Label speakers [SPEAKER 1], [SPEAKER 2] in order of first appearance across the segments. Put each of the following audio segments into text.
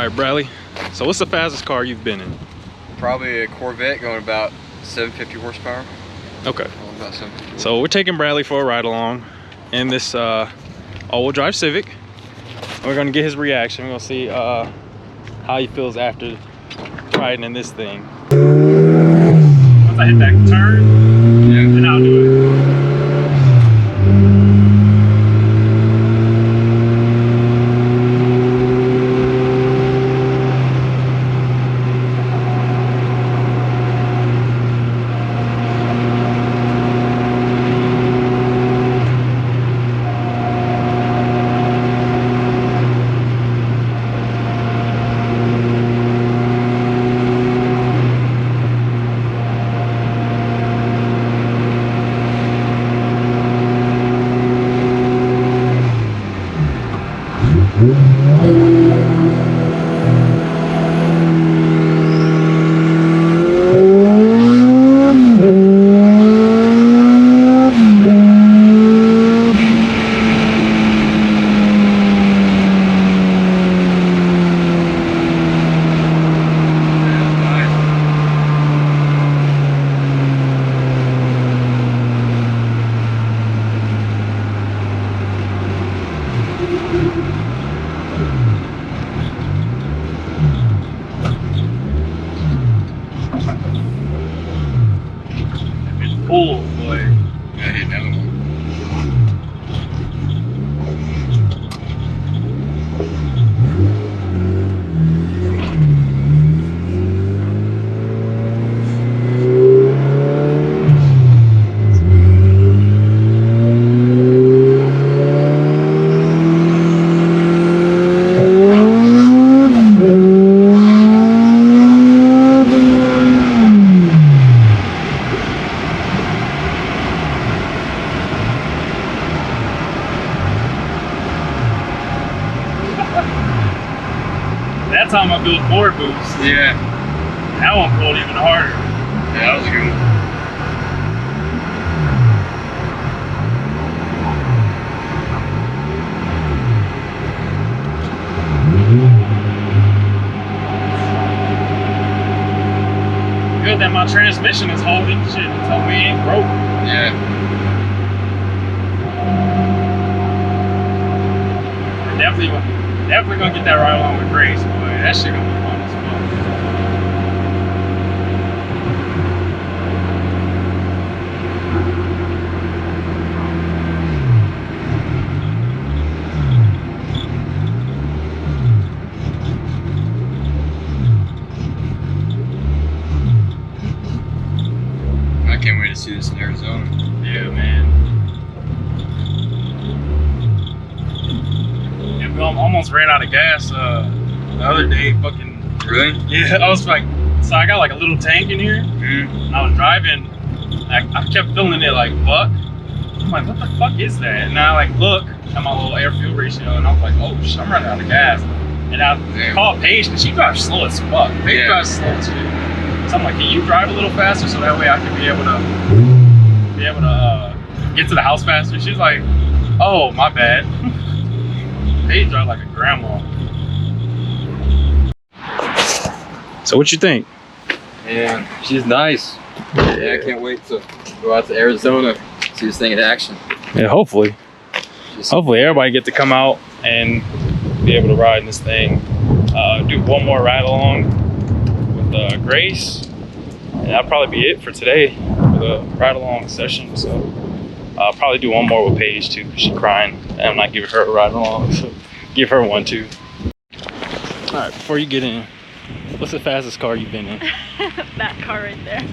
[SPEAKER 1] right, Bradley. So what's the fastest car you've been in?
[SPEAKER 2] Probably a Corvette going about 750 horsepower.
[SPEAKER 1] Okay.
[SPEAKER 2] About 750.
[SPEAKER 1] So we're taking Bradley for a ride along in this all-wheel drive Civic. We're gonna get his reaction. We're gonna see how he feels after riding in this thing. Once I hit that turn, yeah, then I'll do it. Cool, boy.
[SPEAKER 2] Yeah, I hit another one.
[SPEAKER 1] That time I built more boost.
[SPEAKER 2] Yeah.
[SPEAKER 1] That one pulled even harder.
[SPEAKER 2] Yeah, that was a good one.
[SPEAKER 1] Good that my transmission is holding shit. So we ain't broke.
[SPEAKER 2] Yeah.
[SPEAKER 1] Definitely gonna get that ride along with Grace, boy. That shit gonna be fun as fuck.
[SPEAKER 2] I can't wait to see this in Arizona.
[SPEAKER 1] Yeah, man. Yeah, we almost ran out of gas the other day. Fucking.
[SPEAKER 2] Really?
[SPEAKER 1] Yeah, I was like, so I got like a little tank in here. And I was driving. I kept filling it like fuck. I'm like, what the fuck is that? And I like look at my little air fuel ratio, and I was like, oh shit, I'm running out of gas. And I called Paige, because she drives slow as fuck. Paige drives slow as shit. So I'm like, can you drive a little faster so that way I can be able to get to the house faster? She's like, oh, my bad. Paige drives like a grandma. So what you think?
[SPEAKER 2] Yeah, she's nice. Yeah, I can't wait to go out to Arizona, see this thing in action.
[SPEAKER 1] Yeah, hopefully. Hopefully everybody get to come out and be able to ride in this thing. Do one more ride along with Grace, and that'll probably be it for today for the ride along session. So I'll probably do one more with Paige too, because she's crying and I'm not giving her a ride along, so give her one too. All right, before you get in, what's the fastest car you've been in?
[SPEAKER 3] That car right there.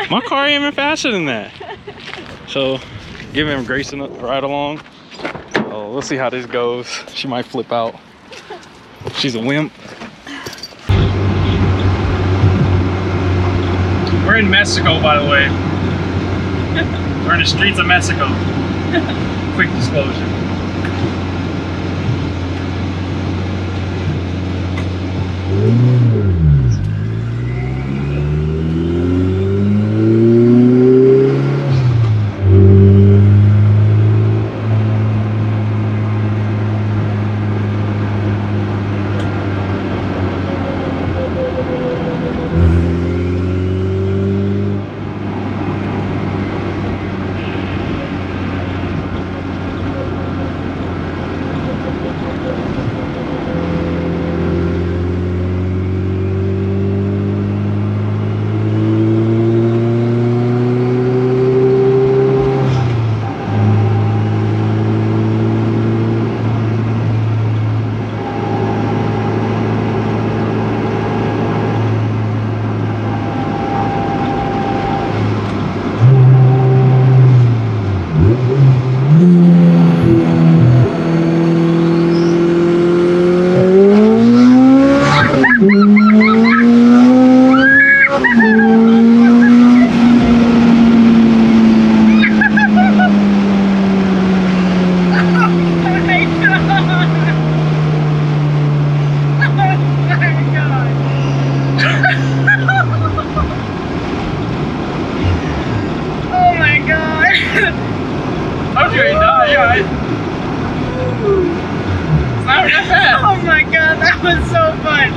[SPEAKER 1] My car ain't even faster than that. So giving Grace a ride along. We'll see how this goes. She might flip out. She's a wimp. We're in Mexico, by the way. We're in the streets of Mexico. Quick disclosure.
[SPEAKER 3] Oh my god, that was so fun.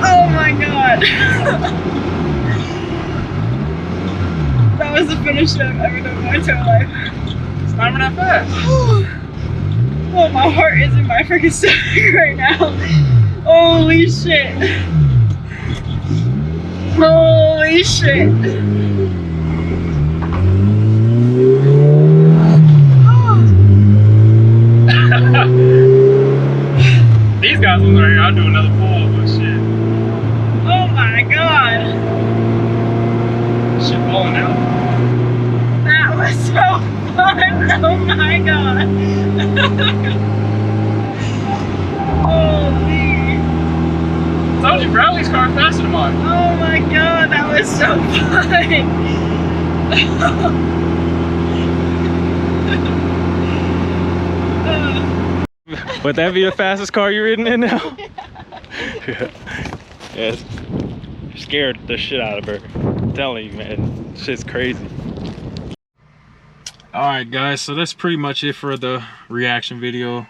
[SPEAKER 3] Oh my god. That was the funnest I've ever done in my entire life.
[SPEAKER 1] It's not even that fast.
[SPEAKER 3] Oh, my heart is in my freaking stomach right now. Holy shit. Holy shit.
[SPEAKER 1] These guys was right here. I'll do another pull, but shit.
[SPEAKER 3] Oh my god.
[SPEAKER 1] Shit falling out.
[SPEAKER 3] That was so fun. Oh my god. Holy.
[SPEAKER 1] Told you Bradley's car faster than mine.
[SPEAKER 3] Oh my god, that was so fun.
[SPEAKER 1] Would that be the fastest car you've ridden in now? Yeah. Yes. You're scared the shit out of her. I'm telling you, man. Shit's crazy. Alright guys, so that's pretty much it for the reaction video.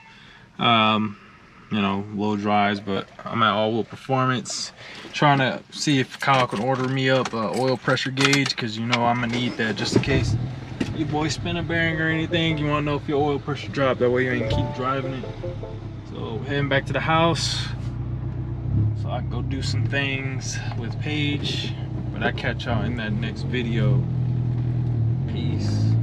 [SPEAKER 1] You know, low drives, but I'm at All Wheel Performance trying to see if Kyle can order me up a oil pressure gauge, because you know I'm gonna need that just in case your boy spin a bearing or anything. You want to know if your oil pressure dropped, that way you ain't keep driving it. So heading back to the house so I can go do some things with Paige, but I catch y'all in that next video. Peace.